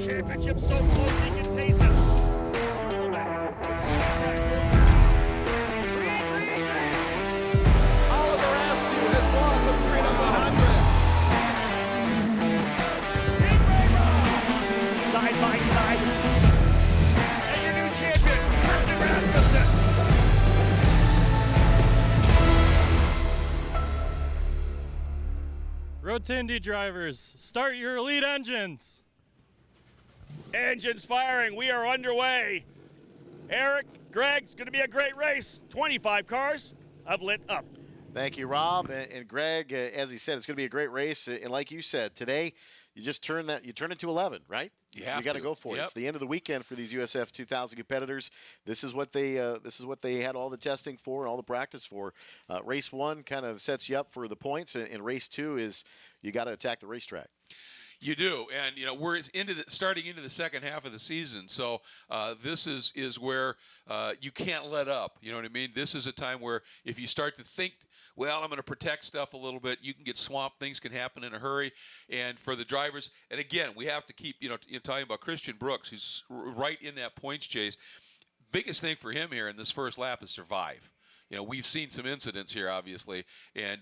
championship so close you can taste it. Oliver Askew has won the Freedom 100. Side by side. And your new champion, Christian Rasmussen. Road to Indy drivers, start your elite engines. Engines firing. We are underway. Eric, Greg, it's going to be a great race. 25 cars have lit up. Thank you, Rob and Greg. As he said, it's going to be a great race. And like you said, today you just turn it to 11, right? You got to go for it. It's the end of the weekend for these USF 2000 competitors. This is what they had all the testing for and all the practice for. Race 1 kind of sets you up for the points, and race 2 is you got to attack the racetrack. You do, and we're starting into the second half of the season. So this is where you can't let up. You know what I mean? This is a time where if you start to think, well, I'm going to protect stuff a little bit, you can get swamped. Things can happen in a hurry. And for the drivers, and again, we have to keep talking about Christian Brooks, who's right in that points chase. Biggest thing for him here in this first lap is survive. We've seen some incidents here, obviously, and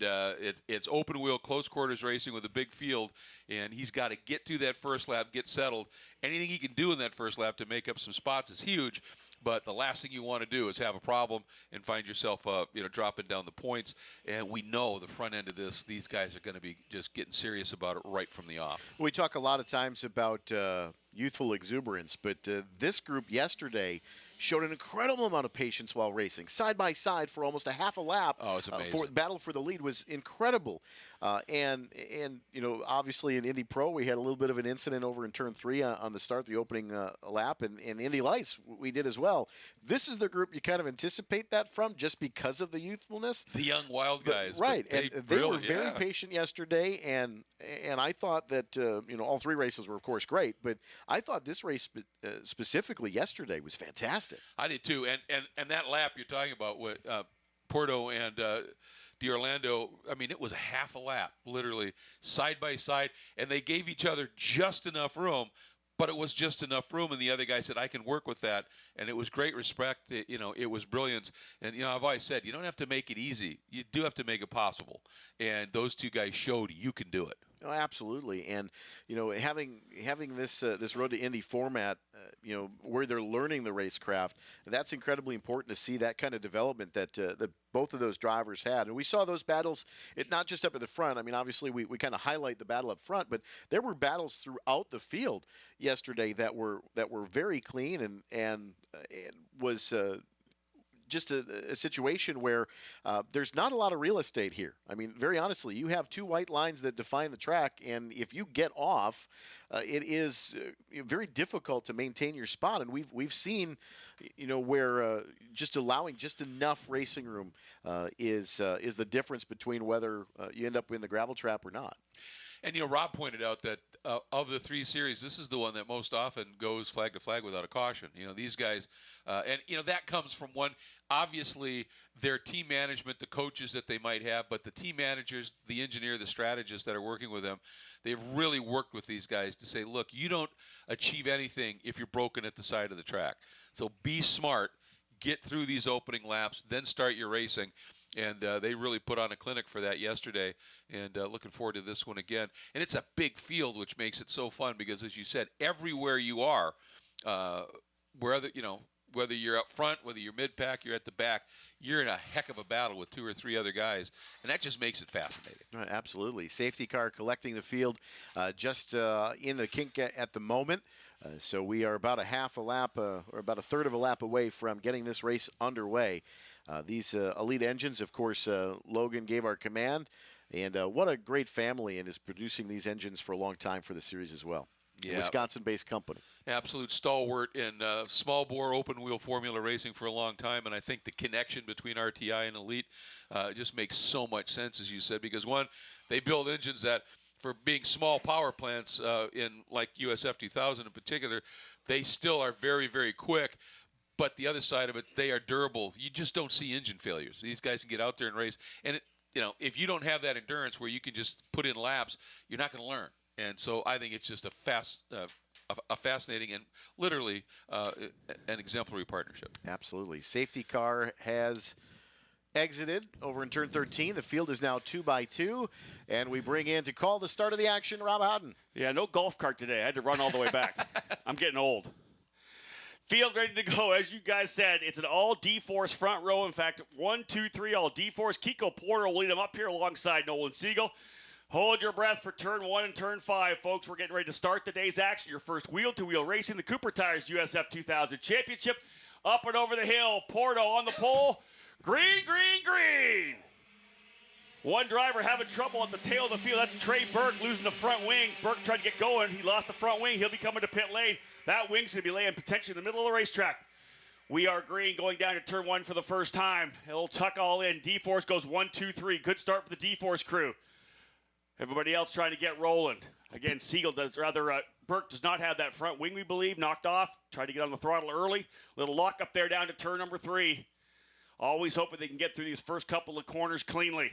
it's open wheel, close quarters racing with a big field, and he's got to get through that first lap, get settled. Anything he can do in that first lap to make up some spots is huge, but the last thing you want to do is have a problem and find yourself, dropping down the points. And we know the front end of these guys are going to be just getting serious about it right from the off. We talk a lot of times about youthful exuberance, but this group yesterday showed an incredible amount of patience while racing, side by side for almost a half a lap. Oh, it's amazing. The battle for the lead was incredible. And obviously in Indy Pro, we had a little bit of an incident over in Turn 3 on the start, the opening lap, and Indy Lights we did as well. This is the group you kind of anticipate that from just because of the youthfulness. The young wild guys. Right, and they were very patient yesterday, and I thought that, all 3 races were, of course, great, but I thought this race specifically yesterday was fantastic. I did too, and that lap you're talking about with Porto and d'Orlando, I mean, it was a half a lap, literally, side by side, and they gave each other just enough room, but it was just enough room, and the other guy said, I can work with that, and it was great respect. It was brilliance, and, I've always said, you don't have to make it easy. You do have to make it possible, and those 2 guys showed you can do it. Oh, absolutely, and having this Road to Indy format, where they're learning the racecraft, that's incredibly important to see that kind of development that both of those drivers had, and we saw those battles. Not just up at the front. I mean, obviously we kind of highlight the battle up front, but there were battles throughout the field yesterday that were very clean and was. Just a situation where there's not a lot of real estate here. I mean, very honestly, you have 2 white lines that define the track, and if you get off, it is very difficult to maintain your spot. And we've seen, where just allowing just enough racing room is the difference between whether you end up in the gravel trap or not. And, Rob pointed out that of the 3 series, this is the one that most often goes flag to flag without a caution. These guys, and, that comes from one, obviously, their team management, the coaches that they might have, but the team managers, the engineer, the strategists that are working with them, they've really worked with these guys to say, look, you don't achieve anything if you're broken at the side of the track. So be smart, get through these opening laps, then start your racing. And they really put on a clinic for that yesterday, and looking forward to this one again. And it's a big field, which makes it so fun because, as you said, everywhere you are, whether you're up front, whether you're mid-pack, you're at the back, you're in a heck of a battle with 2 or 3 other guys, and that just makes it fascinating. Right, absolutely. Safety car collecting the field just in the kink at the moment. So we are about a half a lap or about a third of a lap away from getting this race underway. These elite engines, of course, Logan gave our command, and what a great family, and is producing these engines for a long time for the series as well. Yeah. Wisconsin-based company. Absolute stalwart in small bore open wheel formula racing for a long time, and I think the connection between RTI and Elite just makes so much sense, as you said, because one, they build engines that, for being small power plants in like USF 2000 in particular, they still are very, very quick. But the other side of it, they are durable. You just don't see engine failures. These guys can get out there and race. And, if you don't have that endurance where you can just put in laps, you're not going to learn. And so I think it's just a fascinating and literally an exemplary partnership. Absolutely. Safety car has exited over in turn 13. The field is now 2x2, and we bring in to call the start of the action, Rob Houghton. Yeah, no golf cart today. I had to run all the way back. I'm getting old. Field ready to go. As you guys said, it's an all D-Force front row. In fact, 1, 2, 3, all D-Force. Kiko Porter will lead them up here alongside Nolan Siegel. Hold your breath for turn 1 and turn 5, folks. We're getting ready to start the day's action. Your first wheel-to-wheel racing, the Cooper Tires USF 2000 Championship. Up and over the hill. Porto on the pole. Green, green, green. One driver having trouble at the tail of the field. That's Trey Burke losing the front wing. Burke tried to get going. He lost the front wing. He'll be coming to pit lane. That wing's going to be laying potentially in the middle of the racetrack. We are green going down to turn 1 for the first time. It'll tuck all in. D-Force goes 1, 2, 3. Good start for the D-Force crew. Everybody else trying to get rolling. Again, Burke does not have that front wing, we believe. Knocked off. Tried to get on the throttle early. Little lock up there down to turn number 3. Always hoping they can get through these first couple of corners cleanly.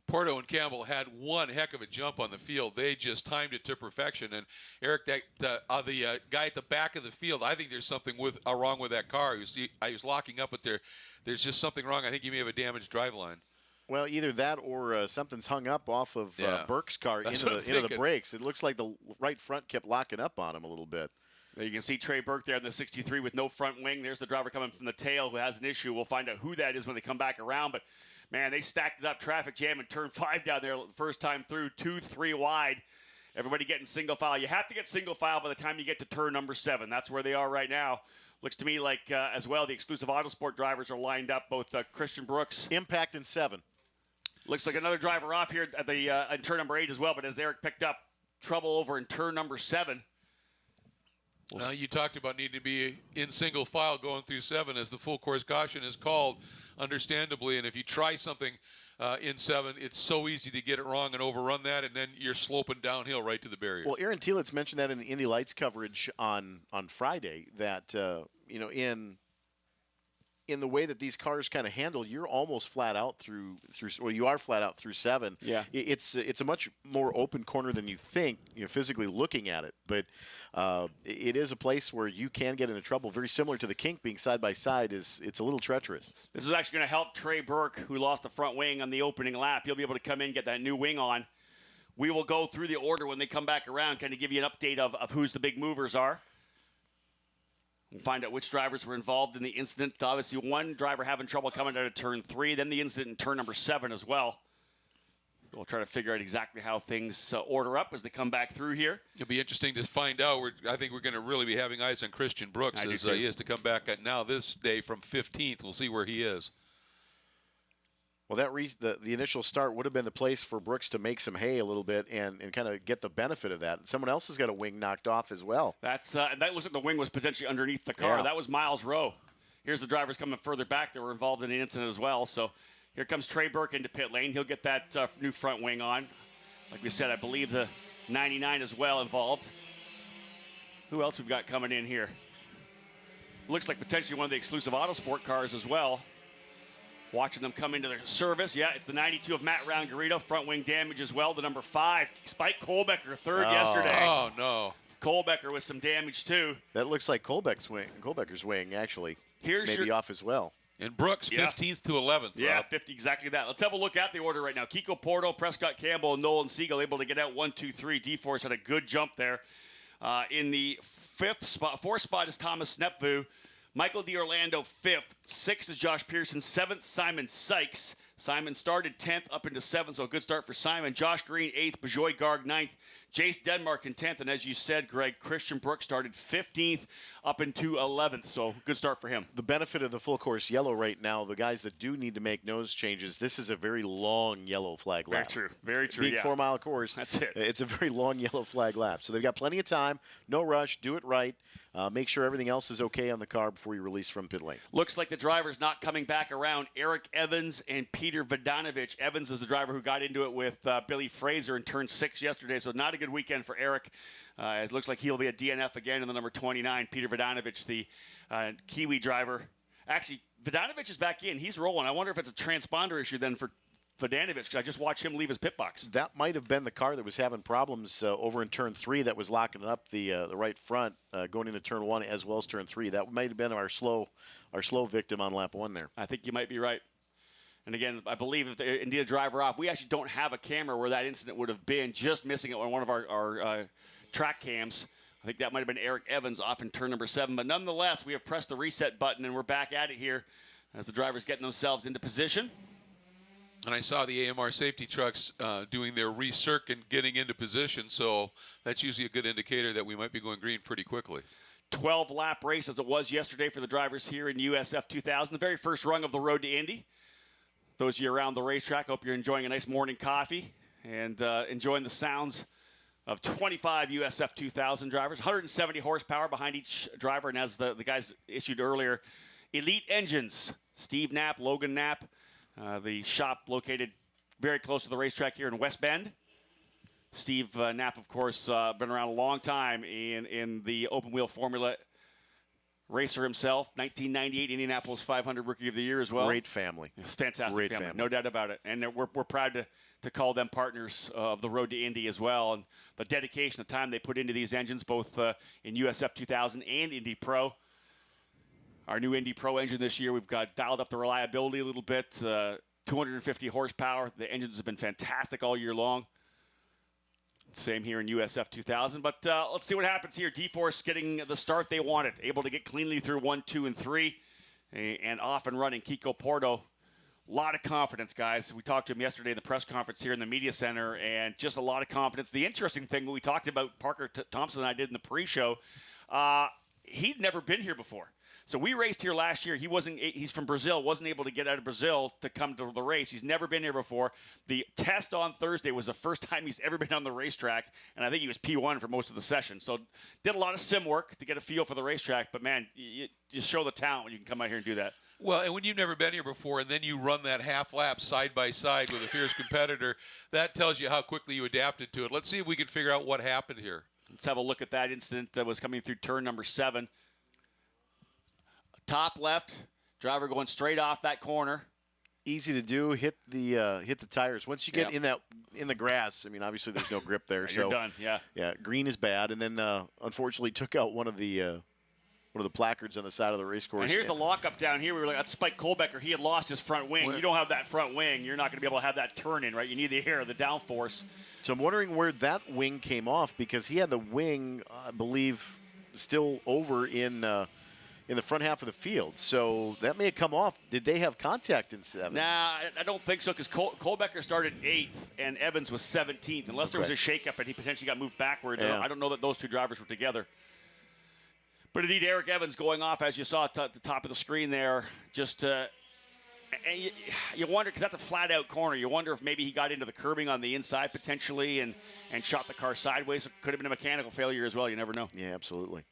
Porto and Campbell had one heck of a jump on the field. They just timed it to perfection. And Eric, the guy at the back of the field, I think there's something wrong with that car. I was locking up, but there's just something wrong. I think he may have a damaged driveline. Well, either that or something's hung up off of Burke's car into the brakes. It looks like the right front kept locking up on him a little bit. You can see Trey Burke there in the 63 with no front wing. There's the driver coming from the tail who has an issue. We'll find out who that is when they come back around. But, man, they stacked it up. Traffic jam in turn 5 down there the first time through. 2, 3 wide. Everybody getting single file. You have to get single file by the time you get to turn number 7. That's where they are right now. Looks to me like, as well, the exclusive Autosport drivers are lined up. Both Christian Brooks. Impact in 7. Looks like another driver off here at the in turn number 8 as well. But as Eric picked up trouble over in turn number 7. You talked about needing to be in single file going through 7 as the full course caution is called, understandably. And if you try something in 7, it's so easy to get it wrong and overrun that, and then you're sloping downhill right to the barrier. Well, Aaron Thielitz mentioned that in the Indy Lights coverage on Friday that in the way that these cars kind of handle, you're almost flat out through. Well, you are flat out through 7. Yeah, it's a much more open corner than you think, physically looking at it. But it is a place where you can get into trouble. Very similar to the kink being side by side. It's a little treacherous. This is actually going to help Trey Burke, who lost the front wing on the opening lap. He'll be able to come in and get that new wing on. We will go through the order when they come back around, kind of give you an update of who's the big movers are. We'll find out which drivers were involved in the incident. Obviously, one driver having trouble coming out of turn 3, then the incident in turn number 7 as well. We'll try to figure out exactly how things order up as they come back through here. It'll be interesting to find out. I think we're going to really be having eyes on Christian Brooks as he is to come back now this day from 15th. We'll see where he is. Well, the initial start would have been the place for Brooks to make some hay a little bit and kind of get the benefit of that. Someone else has got a wing knocked off as well. That looks like the wing was potentially underneath the car. Yeah. That was Miles Rowe. Here's the drivers coming further back that were involved in the incident as well. So here comes Trey Burke into pit lane. He'll get that new front wing on. Like we said, I believe the 99 as well involved. Who else we've got coming in here? Looks like potentially one of the exclusive Autosport cars as well. Watching them come into their service. Yeah, it's the 92 of Matt Rangarito. Front wing damage as well. The number 5, Spike Kohlbecker, third yesterday. Oh, no. Kohlbecker with some damage, too. That looks like Kohlbecker's wing, actually. Here's maybe off as well. And Brooks, 15th to 11th. Yeah, Rob. 50, exactly that. Let's have a look at the order right now. Kiko Porto, Prescott Campbell, and Nolan Siegel able to get out 1, 2, 3. D-Force had a good jump there. In the 4th spot is Thomas Snepvu. Michael DiOrlando, 5th. 6th is Josh Pearson. 7th, Simon Sykes. Simon started 10th up into 7th, so a good start for Simon. Josh Green, 8th. Bajoy Garg, 9th. Jace Denmark in 10th. And as you said, Greg, Christian Brooks started 15th up into 11th, so good start for him. The benefit of the full course yellow right now, the guys that do need to make nose changes, this is a very long yellow flag lap. Very true. Very true, Big 4-mile course. That's it. It's a very long yellow flag lap. So they've got plenty of time. No rush. Do it right. Make sure everything else is okay on the car before you release from pit lane. Looks like the driver's not coming back around. Eric Evans and Peter Vodanovich. Evans is the driver who got into it with Billy Fraser in turn 6 yesterday, so not a good weekend for Eric. It looks like he'll be a DNF again in the number 29. Peter Vodanovich, the Kiwi driver. Actually, Vodanovich is back in. He's rolling. I wonder if it's a transponder issue then for Vodanovic, because I just watched him leave his pit box. That might have been the car that was having problems over in turn 3 that was locking up the right front going into turn 1 as well as turn 3. That might have been our slow victim on lap 1 there. I think you might be right. And again, I believe if they need a driver off, we actually don't have a camera where that incident would have been, just missing it on one of our track cams. I think that might have been Eric Evans off in turn number 7. But nonetheless, we have pressed the reset button, and we're back at it here as the drivers getting themselves into position. And I saw the AMR safety trucks doing their recirc and getting into position, so that's usually a good indicator that we might be going green pretty quickly. 12-lap race as it was yesterday for the drivers here in USF 2000, the very first rung of the road to Indy. Those of you around the racetrack, hope you're enjoying a nice morning coffee and enjoying the sounds of 25 USF 2000 drivers, 170 horsepower behind each driver, and as the guys issued earlier, elite engines. Steve Knapp, Logan Knapp, the shop located very close to the racetrack here in West Bend. Steve Knapp, of course, been around a long time in the open wheel formula. Racer himself, 1998 Indianapolis 500 Rookie of the Year as well. Great family. It's a fantastic Great family, family, no doubt about it. And we're proud to call them partners of the road to Indy as well. And the dedication, the time they put into these engines, both in USF 2000 and Indy Pro. Our new Indy Pro engine this year, we've got dialed up the reliability a little bit, 250 horsepower. The engines have been fantastic all year long. Same here in USF 2000. But let's see what happens here. D-Force getting the start they wanted, able to get cleanly through 1, 2, and 3, and off and running. Kiko Porto, a lot of confidence, guys. We talked to him yesterday in the press conference here in the media center, and just a lot of confidence. The interesting thing we talked about, Parker Thompson and I did in the pre-show, he'd never been here before. So we raced here last year. He's from Brazil, wasn't able to get out of Brazil to come to the race. He's never been here before. The test on Thursday was the first time he's ever been on the racetrack, and I think he was P1 for most of the session. So did a lot of sim work to get a feel for the racetrack, but man, you show the talent when you can come out here and do that. Well, and when you've never been here before and then you run that half lap side by side with a fierce competitor, that tells you how quickly you adapted to it. Let's see if we can figure out what happened here. Let's have a look at that incident that was coming through turn number 7. Top left, driver going straight off that corner. Easy to do. Hit the tires. Once you get in the grass, I mean, obviously there's no grip there. You're done. Yeah. Yeah. Green is bad, and then unfortunately took out one of the placards on the side of the race course. And here's the lockup down here. We were like, that's Spike Kohlbecker. He had lost his front wing. You don't have that front wing. You're not going to be able to have that turn in, right? You need the air, the downforce. So I'm wondering where that wing came off, because he had the wing, I believe, still over in the front half of the field. So that may have come off. Did they have contact in 7? Nah, I don't think so, because Kohlbecker started 8th and Evans was 17th. Unless there was a shakeup and he potentially got moved backward. Yeah. I don't know that those two drivers were together. But indeed, Eric Evans going off, as you saw at the top of the screen there, just and you wonder, because that's a flat-out corner, you wonder if maybe he got into the curbing on the inside potentially and shot the car sideways. It could have been a mechanical failure as well. You never know. Yeah, absolutely.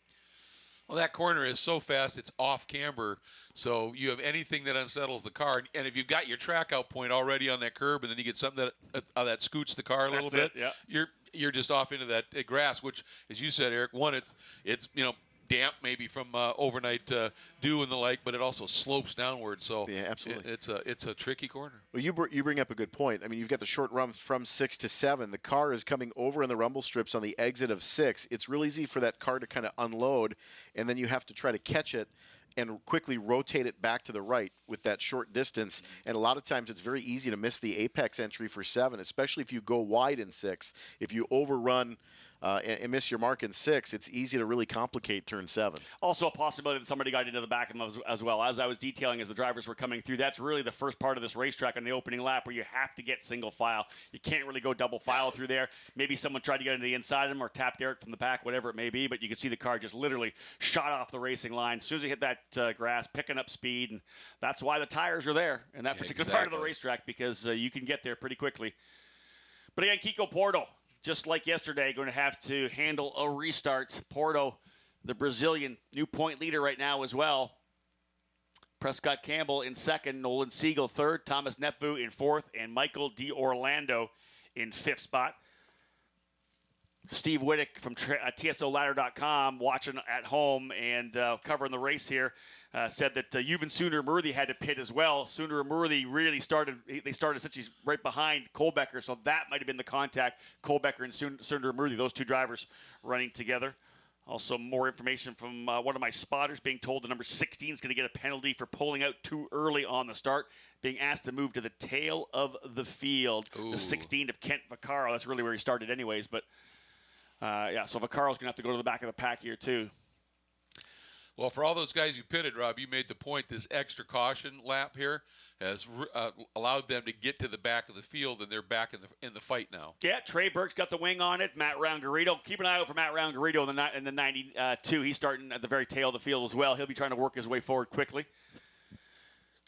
Well, that corner is so fast, it's off camber, so you have anything that unsettles the car. And if you've got your track out point already on that curb, and then you get something that scoots the car a little bit, you're just off into that grass, which, as you said, Eric, one, it's damp maybe from overnight dew and the like, but it also slopes downward. So yeah, absolutely, it's a tricky corner. Well, you bring up a good point. I mean, you've got the short run from 6 to 7. The car is coming over in the rumble strips on the exit of 6. It's real easy for that car to kind of unload, and then you have to try to catch it and quickly rotate it back to the right with that short distance. And a lot of times it's very easy to miss the apex entry for 7, especially if you go wide in 6. If you overrun and miss your mark in 6, it's easy to really complicate turn 7. Also a possibility that somebody got into the back of them as well. As I was detailing as the drivers were coming through, that's really the first part of this racetrack on the opening lap where you have to get single file. You can't really go double file through there. Maybe someone tried to get into the inside of them or tapped Eric from the back, whatever it may be, but you can see the car just literally shot off the racing line as soon as it hit that grass, picking up speed, and that's why the tires are there in that particular part of the racetrack, because you can get there pretty quickly. But again, Kiko Porto, just like yesterday, going to have to handle a restart. Porto, the Brazilian, new point leader right now as well. Prescott Campbell in 2nd, Nolan Siegel 3rd, Thomas Nepvu in 4th, and Michael D'Orlando in 5th spot. Steve Wittick from TSOladder.com watching at home and covering the race here. said that Juven Sooner-Murthy had to pit as well. Sooner-Murthy really started essentially right behind Kohlbecker, so that might have been the contact. Kohlbecker and Sooner-Murthy, those two drivers running together. Also, more information from one of my spotters being told the number 16 is going to get a penalty for pulling out too early on the start, being asked to move to the tail of the field. Ooh. The 16 of Kent Vaccaro. That's really where he started anyways, but so Vaccaro's going to have to go to the back of the pack here too. Well, for all those guys you pitted, Rob, you made the point this extra caution lap here has allowed them to get to the back of the field, and they're back in the fight now. Yeah, Trey Burke's got the wing on it. Matt Roungarito. Keep an eye out for Matt Roungarito in the 92. He's starting at the very tail of the field as well. He'll be trying to work his way forward quickly.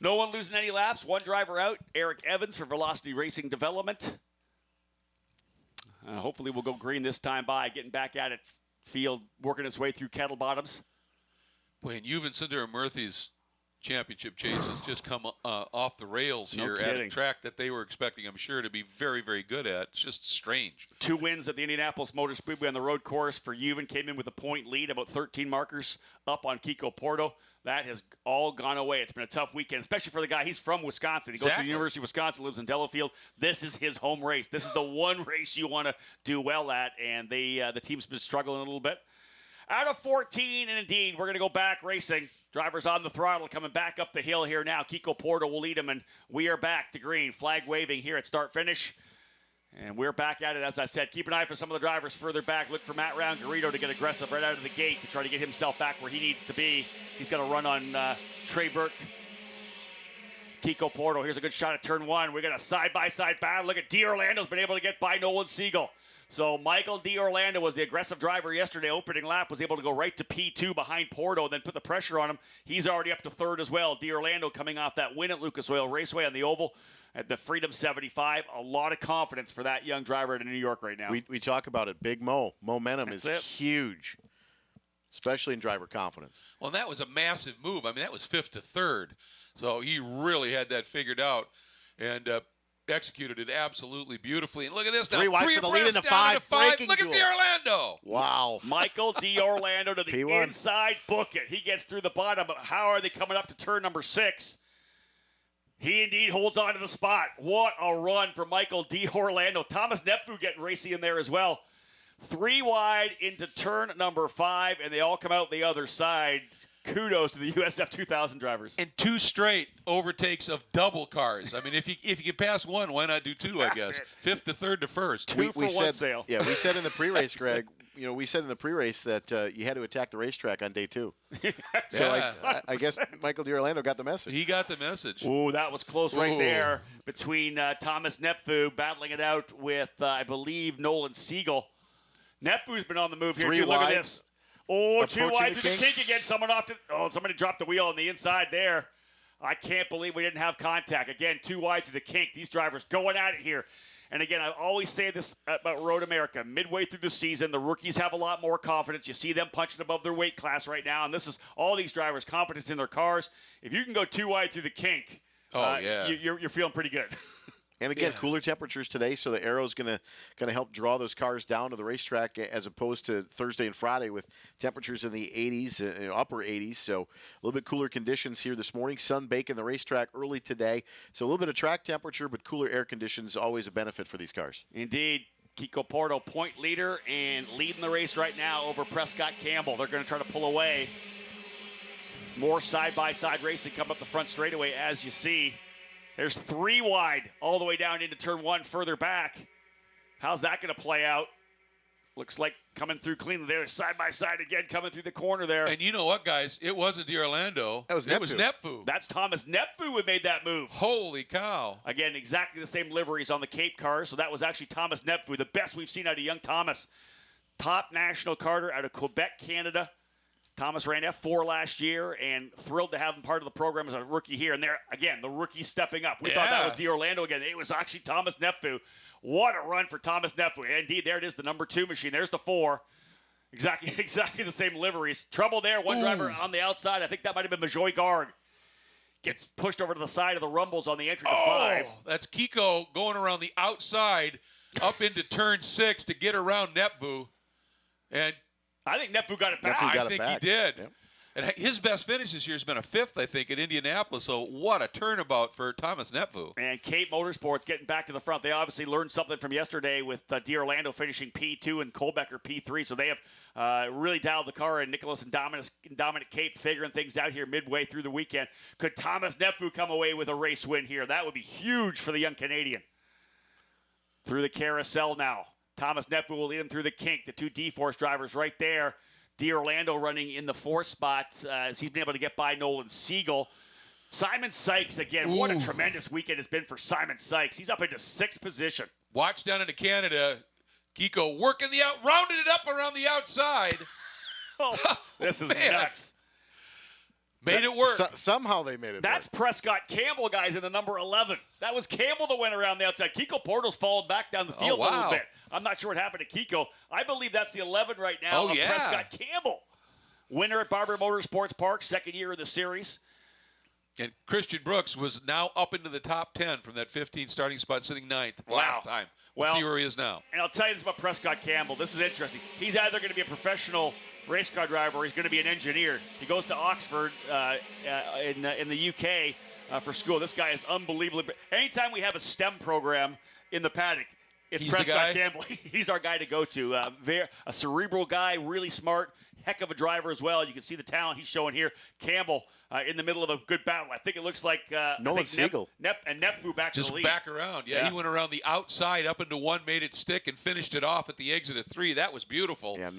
No one losing any laps. One driver out. Eric Evans for Velocity Racing Development. Hopefully we'll go green this time by, getting back at it. Field working its way through Kettle Bottoms. Boy, and Juven Sooner-Murthy's championship chase has just come off the rails No here at a kidding. track that they were expecting, I'm sure, to be very, very good at. It's just strange. 2 wins at the Indianapolis Motor Speedway on the road course for Juven. Came in with a point lead, about 13 markers up on Kiko Porto. That has all gone away. It's been a tough weekend, especially for the guy. He's from Wisconsin. He goes to the University of Wisconsin, lives in Delafield. This is his home race. This is the one race you want to do well at, and the team's been struggling a little bit. Out of 14, and indeed, we're going to go back racing. Drivers on the throttle coming back up the hill here now. Kiko Porto will lead them, and we are back to green. Flag waving here at start-finish. And we're back at it, as I said. Keep an eye for some of the drivers further back. Look for Matt Roungarito to get aggressive right out of the gate to try to get himself back where he needs to be. He's got a run on Trey Burke. Kiko Porto, here's a good shot at turn 1. We got a side-by-side battle. Look at D'Orlando's been able to get by Nolan Siegel. So Michael D'Orlando was the aggressive driver yesterday. Opening lap was able to go right to P2 behind Porto, then put the pressure on him. He's already up to third as well. D'Orlando coming off that win at Lucas Oil Raceway on the Oval at the Freedom 75. A lot of confidence for that young driver in New York right now. We talk about it. Big momentum is huge, especially in driver confidence. Well, that was a massive move. I mean, that was 5th to 3rd. So he really had that figured out and executed it absolutely beautifully. And look at this now. 3 wide for the lead into 5. Breaking Look at duel. D'Orlando. Wow. Michael D'Orlando to the P1. inside. Book it. He gets through the bottom. But how are they coming up to turn number 6? He indeed holds on to the spot. What a run for Michael D'Orlando. Thomas Nepfu getting racy in there as well. 3 wide into turn number 5, and they all come out the other side. Kudos to the USF 2000 drivers. And 2 straight overtakes of double cars. I mean, if you can pass 1, why not do 2, I That's guess. it. 5th to 3rd to 1st. Two for one sale. Yeah, we said in the pre-race, Greg, we said in the pre-race that you had to attack the racetrack on day 2. So Yeah. I guess Michael D'Orlando got the message. He got the message. Ooh, that was close right Ooh. there between Thomas Nepfu battling it out with, I believe, Nolan Siegel. Nepfu's been on the move here, 3 too. Look at wide. this. Oh, 2 Approaching wide the through the kink. kink again. Somebody dropped the wheel on the inside there. I can't believe we didn't have contact. Again, 2 wide through the kink. These drivers going at it here. And again, I always say this about Road America. Midway through the season, the rookies have a lot more confidence. You see them punching above their weight class right now. And this is all these drivers' confidence in their cars. If you can go 2 wide through the kink, yeah. you're feeling pretty good. And again, cooler temperatures today, so the aero's going to help draw those cars down to the racetrack as opposed to Thursday and Friday with temperatures in the 80s, upper 80s. So a little bit cooler conditions here this morning. Sun baking the racetrack early today. So a little bit of track temperature, but cooler air conditions always a benefit for these cars. Indeed. Kiko Porto, point leader and leading the race right now over Prescott Campbell. They're going to try to pull away. More side-by-side racing come up the front straightaway, as you see. There's 3 wide all the way down into turn 1 further back. How's that going to play out? Looks like coming through cleanly there, side-by-side again, coming through the corner there. And you know what, guys? It wasn't D'Orlando. That was It was Nepfu. Nepfu. That's Thomas Nepfu who made that move. Holy cow. Again, exactly the same liveries on the Cape cars, so that was actually Thomas Nepfu, the best we've seen out of young Thomas. Top national karter out of Quebec, Canada. Thomas ran F4 last year, and thrilled to have him part of the program as a rookie here. And there, again, the rookie stepping up. We thought that was D'Orlando again. It was actually Thomas Nepfu. What a run for Thomas Nepfu. Indeed, there it is, the number 2 machine. There's the 4. Exactly the same liveries. Trouble there. One driver on the outside. I think that might have been Majoy Garg. Gets pushed over to the side of the rumbles on the entry to 5. That's Kiko going around the outside up into turn 6 to get around Nepfu. And I think Nepfu got it back. Nepfu got I it think back. he did. Yep. And his best finish this year has been a 5th, I think, at Indianapolis. So what a turnabout for Thomas Nepvu. And Cape Motorsports getting back to the front. They obviously learned something from yesterday with D'Orlando finishing P2 and Kohlbecker P3. So they have really dialed the car, and Nicholas and Dominic Cape figuring things out here midway through the weekend. Could Thomas Nepvu come away with a race win here? That would be huge for the young Canadian. Through the carousel now. Thomas Nepvu will lead him through the kink. The two D-Force drivers right there. D'Orlando running in the 4th spot as he's been able to get by Nolan Siegel. Simon Sykes, again, what a tremendous weekend it's been for Simon Sykes. He's up into 6th position. Watch down into Canada. Kiko working rounded it up around the outside. Oh, this is man. nuts. Made it work. Somehow they made it That's work. Prescott Campbell, guys, in the number 11. That was Campbell that went around the outside. Kiko Porto's followed back down the field a little bit. I'm not sure what happened to Kiko. I believe that's the 11 right now of Prescott Campbell. Winner at Barber Motorsports Park, 2nd year of the series. And Christian Brooks was now up into the top 10 from that 15 starting spot, sitting 9th last time. We'll see where he is now. And I'll tell you this about Prescott Campbell. This is interesting. He's either going to be a professional race car driver or he's going to be an engineer. He goes to Oxford in the UK for school. This guy is unbelievable. Anytime we have a STEM program in the paddock, it's Prescott Campbell. He's our guy to go to. A cerebral guy, really smart, heck of a driver as well. You can see the talent he's showing here. Campbell in the middle of a good battle. I think it looks like Nolan Siegel. Nepvu back to the lead. Just back around. Yeah, he went around the outside up into 1, made it stick, and finished it off at the exit of 3. That was beautiful. Yeah,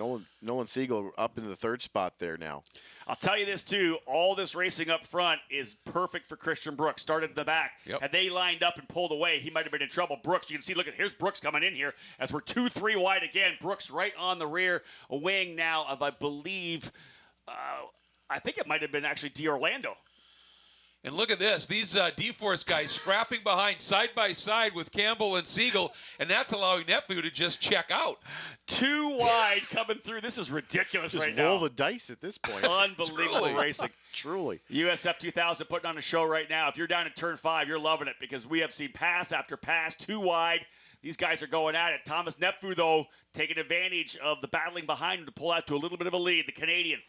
Nolan Siegel up into the 3rd spot there now. I'll tell you this, too. All this racing up front is perfect for Christian Brooks. Started in the back. Yep. Had they lined up and pulled away, he might have been in trouble. Brooks, you can see, look, here's Brooks coming in here as we're 2-3 wide again. Brooks right on the rear wing now of, I believe, I think it might have been actually D'Orlando. And look at this. These D-Force guys scrapping behind side by side with Campbell and Siegel, and that's allowing Nepvu to just check out. 2 wide coming through. This is ridiculous Just right roll now. the dice at this point. Unbelievable racing. Truly. USF 2000 putting on a show right now. If you're down at turn 5, you're loving it because we have seen pass after pass, 2 wide. These guys are going at it. Thomas Nepvu, though, taking advantage of the battling behind him to pull out to a little bit of a lead. The Canadian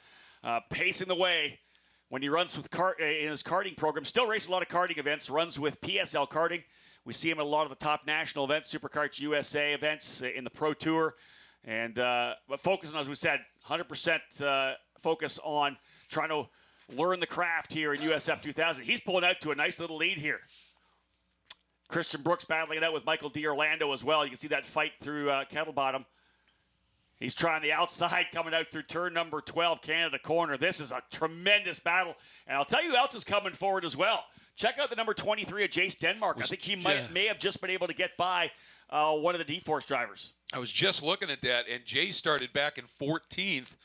pacing the way. When he runs with in his karting program, still races a lot of karting events, runs with PSL Karting. We see him at a lot of the top national events, Superkarts USA events in the Pro Tour. And but focusing, as we said, 100% focus on trying to learn the craft here in USF 2000. He's pulling out to a nice little lead here. Christian Brooks battling it out with Michael D'Orlando as well. You can see that fight through Kettle Bottom. He's trying the outside coming out through turn number 12, Canada corner. This is a tremendous battle. And I'll tell you who else is coming forward as well. Check out the number 23 of Jace Denmark. I think he may have just been able to get by one of the D-Force drivers. I was just looking at that, and Jay started back in 14th.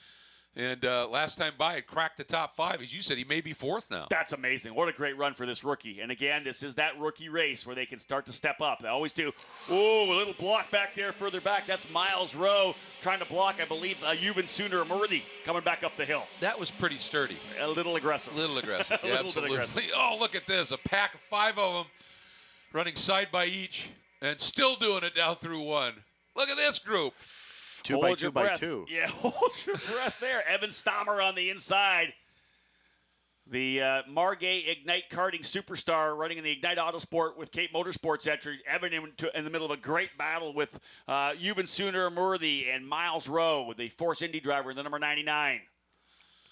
And last time by, it cracked the top 5. As you said, he may be 4th now. That's amazing. What a great run for this rookie. And again, this is that rookie race where they can start to step up. They always do. Oh, a little block back there, further back. That's Miles Rowe trying to block, I believe, Yuvan Sooner-Murthy coming back up the hill. That was pretty sturdy. A little aggressive. A little aggressive. A Yeah, little absolutely. bit aggressive. Oh, look at this. A pack of 5 of them running side by each and still doing it down through 1. Look at this group. 2 by 2 by 2. Yeah, hold your breath there. Evan Stammer on the inside. The Margay Ignite karting superstar running in the Ignite Autosport with Cape Motorsports entry. Evan in the middle of a great battle with Yuvan Sooner-Murthy and Miles Rowe, the Force Indy driver in the number 99.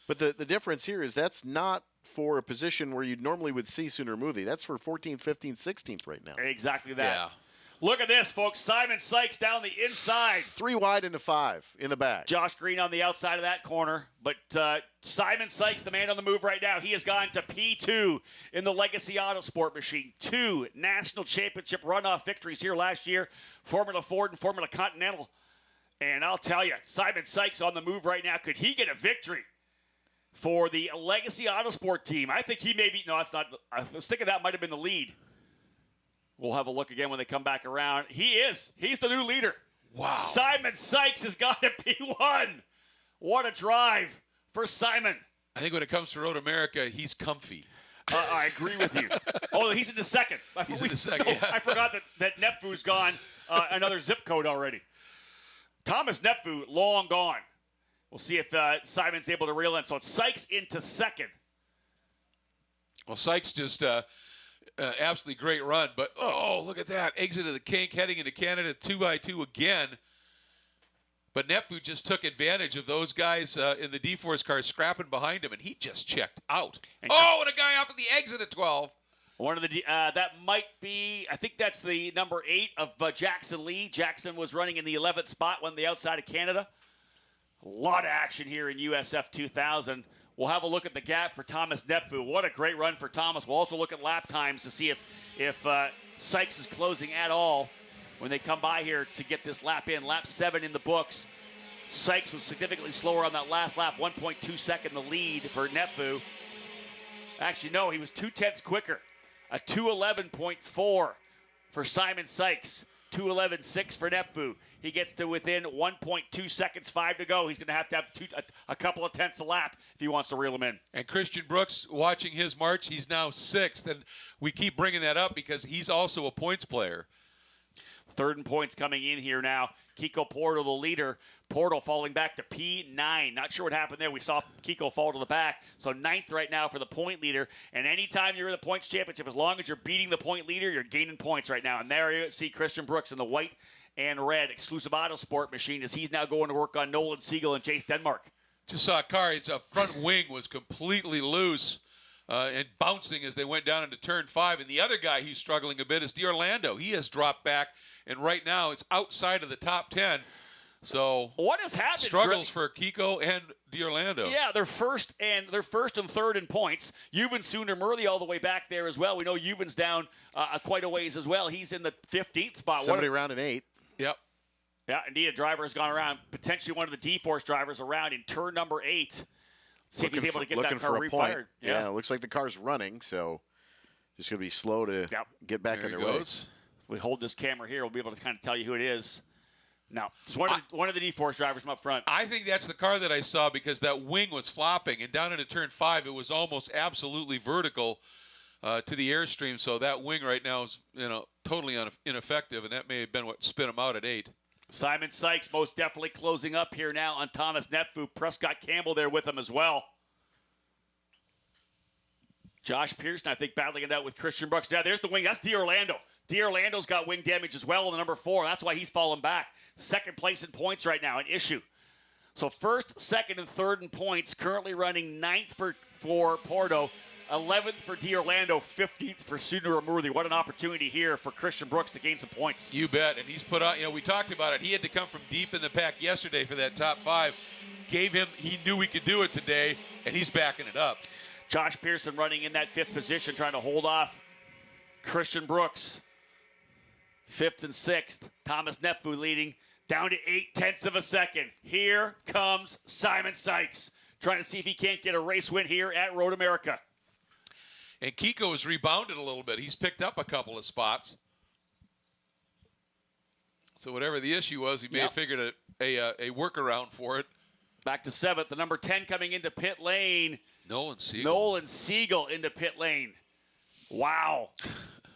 But the difference here is that's not for a position where you normally would see Sooner-Murthy. That's for 14th, 15th, 16th right now. Exactly that. Yeah. Look at this, folks. Simon Sykes down the inside. 3 wide into 5 in the back. Josh Green on the outside of that corner. But Simon Sykes, the man on the move right now, he has gone to P2 in the Legacy Autosport machine. 2 national championship runoff victories here last year, Formula Ford and Formula Continental. And I'll tell you, Simon Sykes on the move right now. Could he get a victory for the Legacy Autosport team? I think he may be. No, that's not. I was thinking that might have been the lead. We'll have a look again when they come back around. He is. He's the new leader. Wow. Simon Sykes has got to be 1. What a drive for Simon. I think when it comes to Road America, he's comfy. I agree with you. Oh, he's in the second. He's in the second, yeah. I forgot that Nepvu's gone another zip code already. Thomas Nepvu, long gone. We'll see if Simon's able to reel in. So it's Sykes into second. Well, Sykes just absolutely great run, but look at that. Exit of the kink, heading into Canada, 2x2 again. But Nephew just took advantage of those guys in the D-Force car scrapping behind him, and he just checked out. And a guy off at the exit at 12. One of the that might be, I think that's the number 8 of Jackson Lee. Jackson was running in the 11th spot, on the outside of Canada. A lot of action here in USF 2000. We'll have a look at the gap for Thomas Nepfu. What a great run for Thomas. We'll also look at lap times to see if Sykes is closing at all when they come by here to get this lap in. Lap 7 in the books. Sykes was significantly slower on that last lap, 1.2 second the lead for Nepfu. Actually, no, he was 0.2 quicker. A 2:11.4 for Simon Sykes. 2:11.6 for Nepfu. He gets to within 1.2 seconds, 5 to go. He's going to have a couple of tenths a lap if he wants to reel him in. And Christian Brooks, watching his march, he's now 6th. And we keep bringing that up because he's also a points player. Third in points coming in here now. Kiko Porto, the leader. Porto falling back to P9. Not sure what happened there. We saw Kiko fall to the back. So 9th right now for the point leader. And anytime you're in the points championship, as long as you're beating the point leader, you're gaining points right now. And there you see Christian Brooks in the white and red exclusive auto sport machine as he's now going to work on Nolan Siegel and Chase Denmark. Just saw a car. Its front wing was completely loose and bouncing as they went down into turn 5. And the other guy who's struggling a bit is D'Orlando. He has dropped back, and right now it's outside of the top 10. So what has happened? Struggles for Kiko and D'Orlando. Yeah, they're first and third in points. Juven Sooner Murley all the way back there as well. We know Juven's down quite a ways as well. He's in the 15th spot. Somebody around an 8. Yep. Yeah, indeed, a driver has gone around, potentially one of the D-Force drivers around in turn number 8. See if he's able to get that car refired. Yeah, it looks like the car's running, so just going to be slow to get back in the race. If we hold this camera here, we'll be able to kind of tell you who it is. No, it's one of the D-Force drivers from up front. I think that's the car that I saw because that wing was flopping, and down into turn 5, it was almost absolutely vertical to the airstream. So that wing right now is totally ineffective, and that may have been what spit him out at 8. Simon Sykes most definitely closing up here now on Thomas Nepfu. Prescott Campbell there with him as well. Josh Pearson, I think, battling it out with Christian Brooks. Yeah, there's the wing. That's D'Orlando. D'Orlando's got wing damage as well in the number 4. That's why he's fallen back. Second place in points right now, an issue. So first, second, and third in points. Currently running 9th for Porto, 11th for D'Orlando, 15th for Sooner Amurthy. What an opportunity here for Christian Brooks to gain some points. You bet. And he's put out, we talked about it. He had to come from deep in the pack yesterday for that top 5. He knew he could do it today, and he's backing it up. Josh Pearson running in that 5th position, trying to hold off Christian Brooks. 5th and 6th. Thomas Nepfu leading down to 0.8 of a second. Here comes Simon Sykes, trying to see if he can't get a race win here at Road America. And Kiko has rebounded a little bit. He's picked up a couple of spots. So whatever the issue was, he may have figured a workaround for it. Back to 7th. The number 10 coming into pit lane. Nolan Siegel into pit lane. Wow.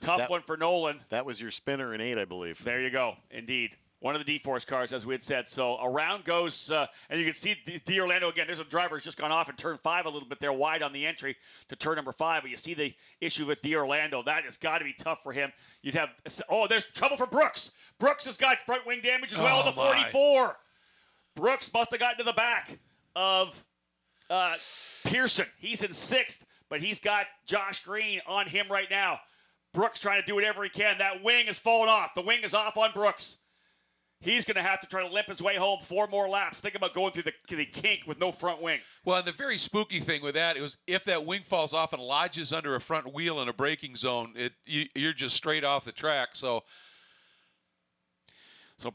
Tough one for Nolan. That was your spinner in 8, I believe. There you go. Indeed. One of the D-Force cars, as we had said. So around goes, and you can see D'Orlando again. There's a driver who's just gone off in turn 5 a little bit there, wide on the entry to turn number 5. But you see the issue with D'Orlando. That has got to be tough for him. You'd have, there's trouble for Brooks. Brooks has got front wing damage as well in the 44. Brooks must have gotten to the back of Pearson. He's in 6th, but he's got Josh Green on him right now. Brooks trying to do whatever he can. That wing has fallen off. The wing is off on Brooks. He's going to have to try to limp his way home 4 more laps. Think about going through the kink with no front wing. Well, and the very spooky thing with that is if that wing falls off and lodges under a front wheel in a braking zone, you're just straight off the track. So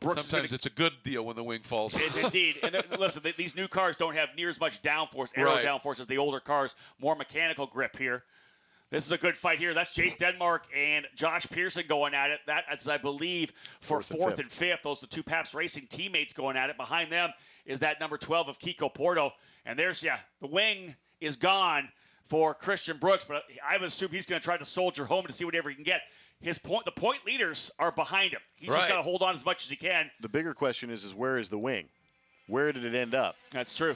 Brooks sometimes it's a good deal when the wing falls off. Indeed. And listen, these new cars don't have near as much downforce, downforce as the older cars. More mechanical grip here. This is a good fight here. That's Chase Denmark and Josh Pearson going at it. That's, I believe, for 4th and 5th. Those are the 2 Pabst Racing teammates going at it. Behind them is that number 12 of Kiko Porto. And there's, the wing is gone for Christian Brooks, but I would assume he's going to try to soldier home to see whatever he can get. The point leaders are behind him. He's just got to hold on as much as he can. The bigger question is where is the wing? where did it end up? That's true.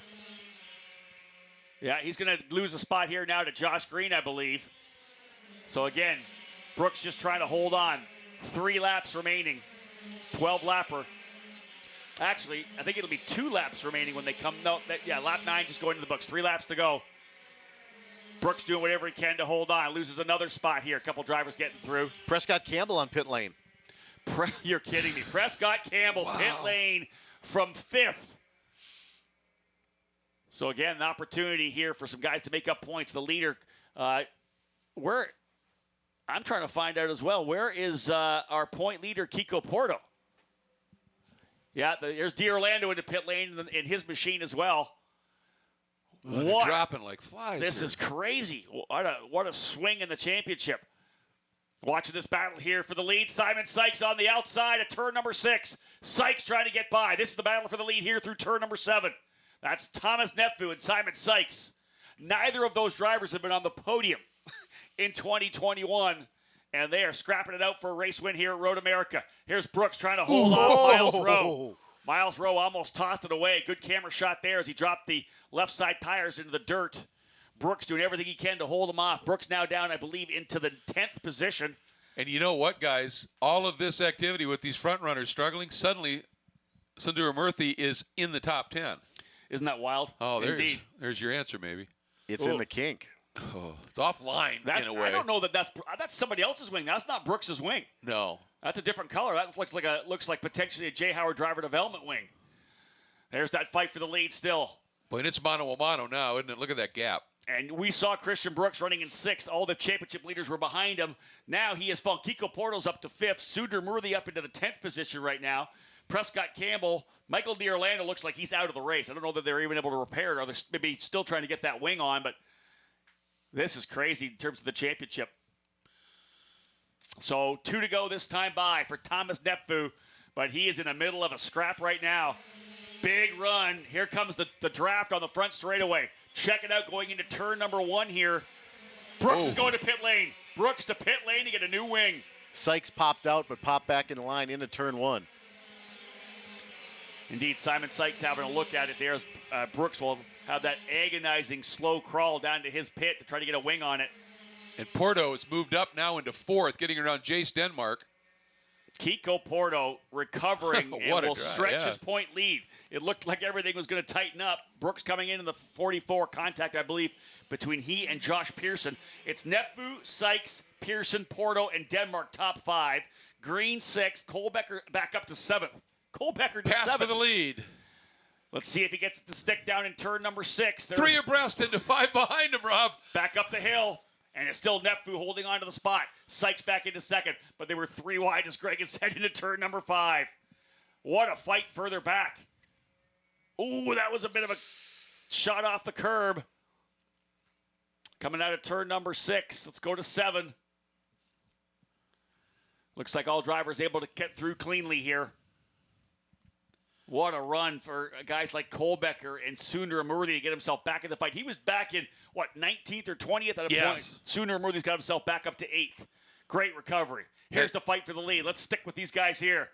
Yeah, he's going to lose a spot here now to Josh Green, I believe. So again, Brooks just trying to hold on. 3 laps remaining. 12-lapper. Actually, I think it'll be 2 laps remaining when they come. No, lap 9 just going to the books. 3 laps to go. Brooks doing whatever he can to hold on. Loses another spot here. A couple drivers getting through. Prescott Campbell on pit lane. You're kidding me. Prescott Campbell, pit lane from 5th. So again, an opportunity here for some guys to make up points. The leader, I'm trying to find out as well. Where is our point leader, Kiko Porto? Yeah, there's D'Orlando in the pit lane in his machine as well. Well, they're dropping like flies. This here. is crazy. What a swing in the championship. Watching this battle here for the lead. Simon Sykes on the outside at turn number 6. Sykes trying to get by. This is the battle for the lead here through turn number 7. That's Thomas Nepfu and Simon Sykes. Neither of those drivers have been on the podium in 2021, and they are scrapping it out for a race win here at Road America. Here's Brooks trying to hold off Miles Rowe. Miles Rowe almost tossed it away. Good camera shot there as he dropped the left side tires into the dirt. Brooks doing everything he can to hold him off. Brooks now down, I believe, into the 10th position. And you know what, guys? All of this activity with these front runners struggling, suddenly Sundar Murthy is in the top 10. Isn't that wild? Oh, Indeed. there's your answer, maybe. It's in the kink. Oh, it's offline in a way. I don't know that's somebody else's wing. That's not Brooks's wing. No. That's a different color. That looks like potentially a Jay Howard driver development wing. There's that fight for the lead still. Boy, and it's mano a mano now, isn't it? Look at that gap. And we saw Christian Brooks running in 6th. All the championship leaders were behind him. Now he has fallen. Kiko Porto's up to 5th. Sundar Murthy up into the 10th position right now. Prescott Campbell. Michael D'Orlando looks like he's out of the race. I don't know that they're even able to repair it, or they're maybe still trying to get that wing on, but this is crazy in terms of the championship. So 2 to go this time by for Thomas Nepfu, but he is in the middle of a scrap right now. Big run. Here comes the draft on the front straightaway. Check it out going into turn number 1 here. Brooks is going to pit lane. Brooks to pit lane to get a new wing. Sykes popped out, but popped back in line into turn 1. Indeed, Simon Sykes having a look at it there as Brooks will have that agonizing slow crawl down to his pit to try to get a wing on it. And Porto has moved up now into 4th, getting around Jace Denmark. Kiko Porto recovering and will stretch his yeah. point lead. It looked like everything was going to tighten up. Brooks coming in the 44 contact, I believe, between he and Josh Pearson. It's Nepfu, Sykes, Pearson, Porto, and Denmark top 5. Green 6th. Kohlbecker back up to 7th. Kohlbecker to Pass 7th. for the lead. Let's see if he gets it to stick down in turn number 6. 3 abreast into 5 behind him, Rob. Back up the hill. And it's still Nepfu holding on to the spot. Sykes back into 2nd, but they were 3 wide as Greg has said into turn number 5. What a fight further back. Ooh, that was a bit of a shot off the curb. Coming out of turn number 6. Let's go to 7. Looks like all drivers able to get through cleanly here. What a run for guys like Kohlbecker and Sundar Murthy to get himself back in the fight. He was back in, 19th or 20th at a point. Sundar Murthy's got himself back up to 8th. Great recovery. Here's the fight for the lead. Let's stick with these guys here.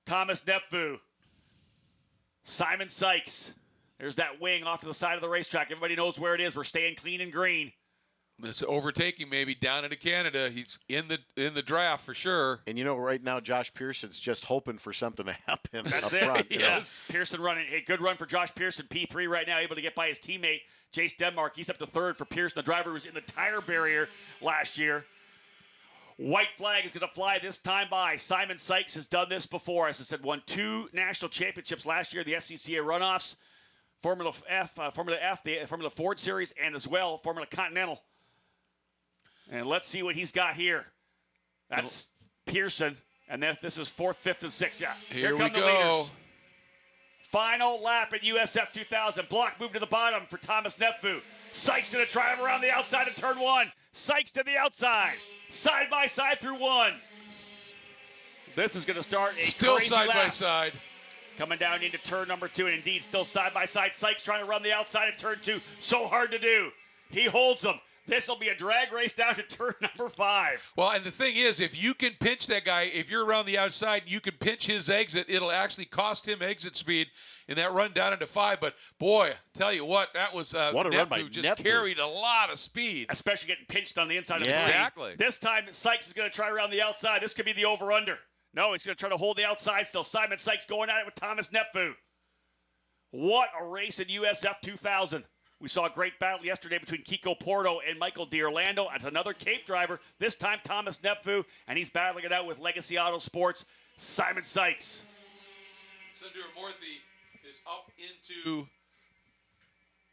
Thomas Nepfu. Simon Sykes. There's that wing off to the side of the racetrack. Everybody knows where it is. We're staying clean and green. It's overtaking maybe down into Canada. He's in the draft for sure. And right now Josh Pearson's just hoping for something to happen. That's up it. front, Yes. Pearson running. A good run for Josh Pearson. P3 right now, able to get by his teammate, Jace Denmark. He's up to 3rd for Pearson, the driver who was in the tire barrier last year. White flag is going to fly this time by. Simon Sykes has done this before. As I said, won 2 national championships last year, the SCCA runoffs, Formula F, the Formula Ford Series, and as well Formula Continental. And let's see what he's got here. That's Pearson. And this is 4th, 5th, and 6th. Yeah. Here come we the go. leaders. Final lap at USF 2000. Block move to the bottom for Thomas Nepfu. Sykes going to drive around the outside of turn 1. Sykes to the outside. Side by side through 1. This is going to start a Still crazy side lap. by side. Coming down into turn number 2. And indeed, still side by side. Sykes trying to run the outside of turn 2. So hard to do. He holds them. This will be a drag race down to turn number 5. Well, and the thing is, if you can pinch that guy, if you're around the outside, you can pinch his exit. It'll actually cost him exit speed in that run down into 5. But, boy, tell you what, that was What a run by just Neptune. carried a lot of speed. Especially getting pinched on the inside of the Yeah. green. Exactly. This time, Sykes is going to try around the outside. This could be the over-under. No, he's going to try to hold the outside still. Simon Sykes going at it with Thomas Nepfu. What a race in USF 2000. We saw a great battle yesterday between Kiko Porto and Michael D'Orlando. That's another Cape driver, this time Thomas Nepfu, and he's battling it out with Legacy Auto Sports, Simon Sykes. Sundar Morthy is up into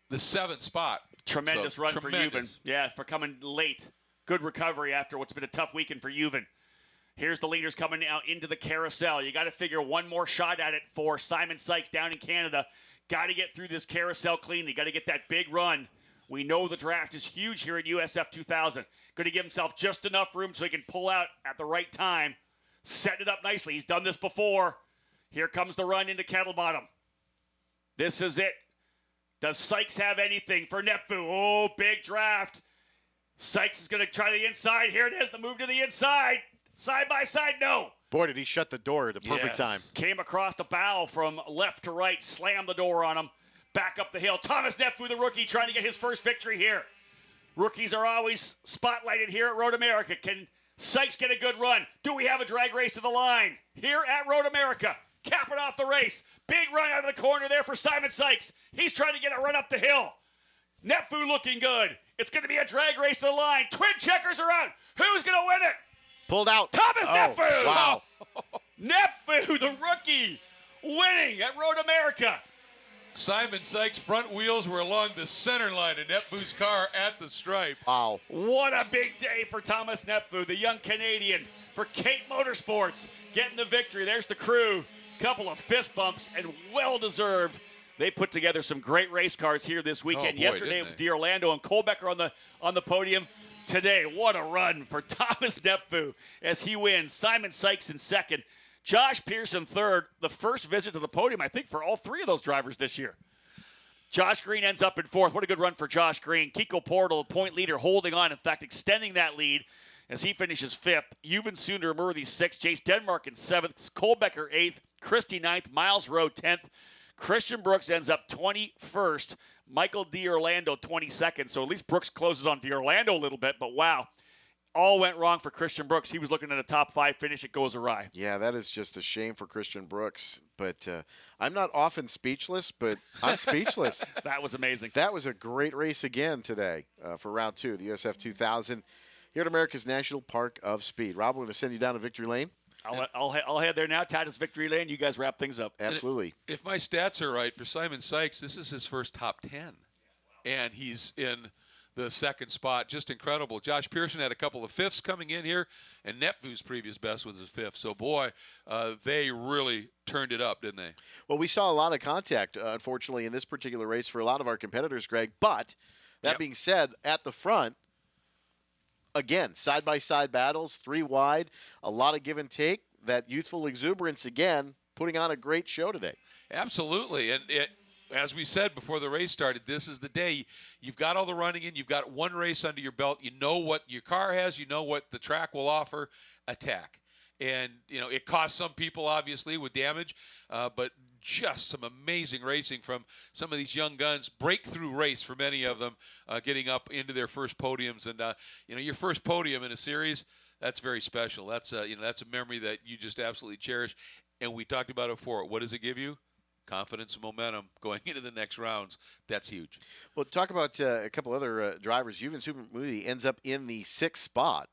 the 7th spot. Tremendous So, run for tremendous. Euban. Yeah, for coming late. Good recovery after what's been a tough weekend for Euban. Here's the leaders coming out into the carousel. You got to figure one more shot at it for Simon Sykes down in Canada. Got to get through this carousel cleanly. Got to get that big run. We know the draft is huge here at USF 2000. Going to give himself just enough room so he can pull out at the right time. Setting it up nicely. He's done this before. Here comes the run into Kettle Bottom. This is it. Does Sykes have anything for Nepfu? Oh, big draft. Sykes is going to try the inside. Here it is, the move to the inside. Side by side, no. Boy, did he shut the door at the perfect Yes. time. Came across the bow from left to right, slammed the door on him. Back up the hill. Thomas Nepfu, the rookie, trying to get his first victory here. Rookies are always spotlighted here at Road America. Can Sykes get a good run? Do we have a drag race to the line here at Road America? Capping off the race. Big run out of the corner there for Simon Sykes. He's trying to get a run up the hill. Nepfu looking good. It's going to be a drag race to the line. Twin checkers are out. Who's going to win it? Pulled out. Thomas Nepfu! Wow. Nepfu, the rookie, winning at Road America. Simon Sykes' front wheels were along the center line of Nepfu's car at the stripe. Wow. What a big day for Thomas Nepfu, the young Canadian, for Kate Motorsports, getting the victory. There's the crew. Couple of fist bumps, and well-deserved. They put together some great race cars here this weekend. boy, Yesterday it didn't was they? D'Orlando and Kohlbecker on the podium. Today, what a run for Thomas Nepfu as he wins. Simon Sykes in second. Josh Pearson third. The first visit to the podium, I think, for all 3 of those drivers this year. Josh Green ends up in 4th. What a good run for Josh Green. Kiko Portal, the point leader, holding on. In fact, extending that lead as he finishes 5th. Euven Sundermurthy 6th. Jace Denmark in 7th. Kohlbecker 8th. Christie 9th. Miles Rowe 10th. Christian Brooks ends up 21st. Michael D'Orlando 22nd. So at least Brooks closes on D'Orlando a little bit. But wow, all went wrong for Christian Brooks. He was looking at a top 5 finish. It goes awry. Yeah, that is just a shame for Christian Brooks. But I'm not often speechless, but I'm speechless. That was amazing. That was a great race again today for round 2 of the USF 2000 here at America's National Park of Speed. Rob, we're going to send you down to Victory Lane. I'll head there now. Tatus Victory Lane. You guys wrap things up. Absolutely. If my stats are right, for Simon Sykes, this is his first top 10. And he's in the 2nd spot. Just incredible. Josh Pearson had a couple of 5ths coming in here, and Nepfu's previous best was his 5th. So, boy, they really turned it up, didn't they? Well, we saw a lot of contact, unfortunately, in this particular race for a lot of our competitors, Greg. But that Yep. being said, at the front, again, side-by-side battles, 3 wide, a lot of give and take. That youthful exuberance, again, putting on a great show today. Absolutely. And as we said before the race started, this is the day. You've got all the running in. You've got one race under your belt. You know what your car has. You know what the track will offer. Attack. And, it cost some people, obviously, with damage, but just some amazing racing from some of these young guns. Breakthrough race for many of them, getting up into their first podiums. And, your first podium in a series, that's very special. That's that's a memory that you just absolutely cherish. And we talked about it before. What does it give you? Confidence and momentum going into the next rounds. That's huge. Well, talk about a couple other drivers. Euven Sundermurthy ends up in the 6th spot.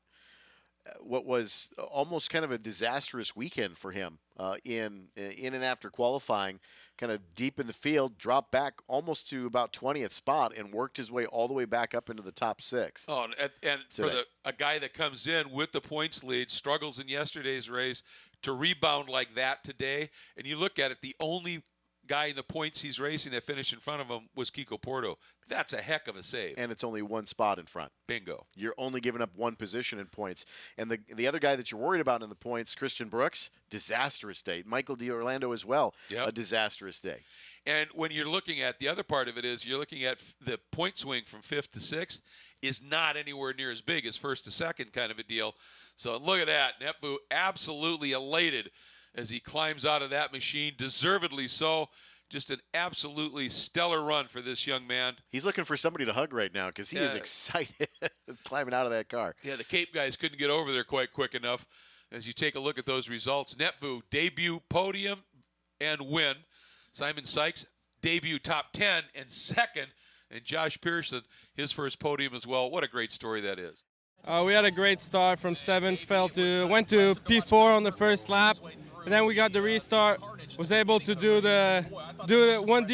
What was almost kind of a disastrous weekend for him in and after qualifying, kind of deep in the field, dropped back almost to about 20th spot and worked his way all the way back up into the top 6. Oh, and for Today. a guy that comes in with the points lead, struggles in yesterday's race, to rebound like that today, and you look at it, the only guy in the points he's racing that finished in front of him was Kiko Porto. That's a heck of a save. And it's only one spot in front. Bingo. You're only giving up one position in points. And the other guy that you're worried about in the points, Christian Brooks, disastrous day. Michael D'Orlando as well, Yep. a disastrous day. And when you're looking at the other part of it is you're looking at the point swing from 5th to 6th is not anywhere near as big as 1st to 2nd kind of a deal. So look at that. Nepu absolutely elated as he climbs out of that machine, deservedly so. Just an absolutely stellar run for this young man. He's looking for somebody to hug right now because he is Yeah. excited climbing out of that car. Yeah, the Cape guys couldn't get over there quite quick enough. As you take a look at those results, Netfu debut podium and win. Simon Sykes debut top 10 and second, and Josh Pearson his first podium as well. What a great story that is. We had a great start from 7th, went to P4 on the first lap, and then we got the restart. Was able to do the one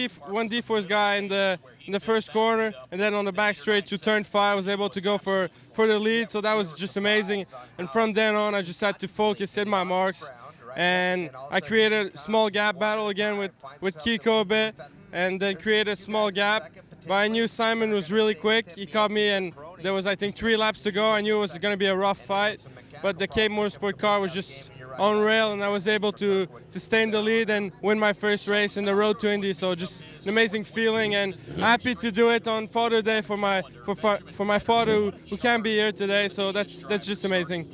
D-force guy in the first corner, and then on the back straight to turn 5, was able to go for the lead. So that was just amazing. And from then on, I just had to focus, hit my marks, and I created a small gap battle again with Kiko a bit, and then created a small gap. But I knew Simon was really quick. He caught me, and there was, I think, 3 laps to go. I knew it was going to be a rough fight, but the Cape Motorsport car was just on rail, and I was able to stay in the lead and win my first race in the road to Indy. So just an amazing feeling, and happy to do it on Father's Day for my father who can't be here today. So that's just amazing.